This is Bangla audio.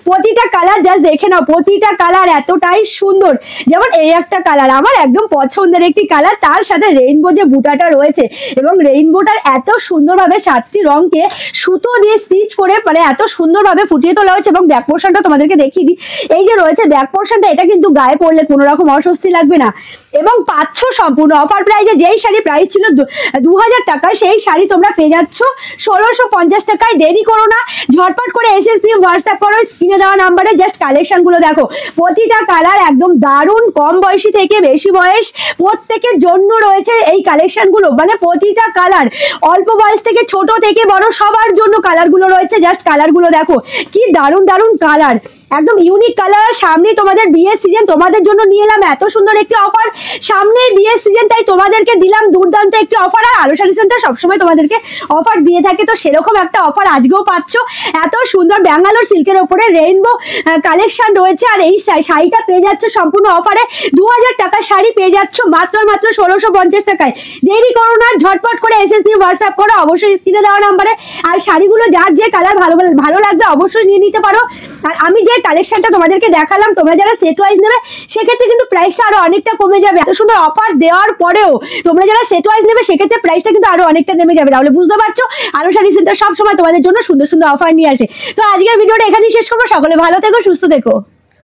প্রতিটা কালার জাস্ট দেখে নাও, প্রতিটা কালার এতটাই সুন্দর। যেমন এই একটা কালার আমার একদম পছন্দের একটি কালার, তার সাথে রেইনবো যে বুটাটা রয়েছে এবং রেইনবোটার এত সুন্দরভাবে 7টি রঙকে সুতো দিয়ে স্টিচ করে মানে এত সুন্দরভাবে ফুটিয়ে তোলা হয়েছে। এবং ব্যাক পোর্শনটা তোমাদেরকে দেখিয়ে দিই, এই যে রয়েছে ব্যাক পোর্শনটা, এটা কিন্তু গায়ে পড়লে কোনো রকম অস্বস্তি লাগবে না। এবং পাচ্ছ সম্পূর্ণ অফার প্রাইজে, যেই শাড়ি প্রাইস ছিল 2000 টাকা, সেই শাড়ি তোমরা পেয়ে যাচ্ছ 1650 টাকায়। দেরি করো না, ঝটপট করে এসএস দিয়ে হোয়াটসঅ্যাপ করো স্ক্রিনে দেওয়া নাম্বারে। জাস্ট কালেকশনগুলো দেখো, প্রতিটা কালার একদম দারুণ, কম বয়সী থেকে বেশি বয়স প্রত্যেকের জন্য রয়েছে এই কালেকশনগুলো। মানে প্রতিটা কালার অল্প বয়স থেকে ছোট থেকে বড় সবার জন্য কালারগুলো রয়েছে। জাস্ট কালারগুলো দেখো, কি দারুণ দারুণ কালার, একদম ইউনিক কালার। সামনে তোমাদের বিয়ের সিজন, তোমাদের জন্য নিয়ে এলাম এত সুন্দর একটি অফার। সামনে বিয়ের সিজন, তাই তোমাদেরকে দিলাম দুর্দান্ত একটি অফার। আর আলো শাড়ি সেন্টার সবসময় তোমাদেরকে অফার দিয়ে থাকে, তো সেরকম একটা অফার আজকেও পাচ্ছ। এত সুন্দর ব্যাঙ্গালোর সিল্কের ওপরে রেইনবো কালেকশন রয়েছে। আর এই শাড়িটা পেয়ে যাচ্ছ সম্পূর্ণ অফারে, 2000 টাকার শাড়ি পেয়ে যাচ্ছ মাত্র 1650 টাকায়। দেরি করো না, ঝটপট করে এসএস দিয়ে হোয়াটসঅ্যাপ করো অবশ্যই স্ক্রিনে দেওয়া নাম্বারে। আর শাড়িগুলো যার যে কালার ভালো লাগবে অবশ্যই নিয়ে নিতে পারো। আর আমি যে কালেকশনটা তোমাদেরকে দেখালাম, তোমরা যারা সেট ওয়াইজ নেবে সেক্ষেত্রে কিন্তু প্রাইসটা আরো অনেকটা কমে যাবে। এত সুন্দর অফার দেওয়ার পরেও তোমরা যারা সেট ওয়াইজ নেবে সেক্ষেত্রে প্রাইসটা কিন্তু আরো অনেকটা নেমে যাবে। তাহলে বুঝতে পারছো আলো শাড়ি সেন্টার সবসময় তোমাদের জন্য সুন্দর সুন্দর অফার নিয়ে আসে। তো আজকের ভিডিওটা এখানেই শেষ করবো। সকলে ভালো থেকো, সুস্থ থেকো।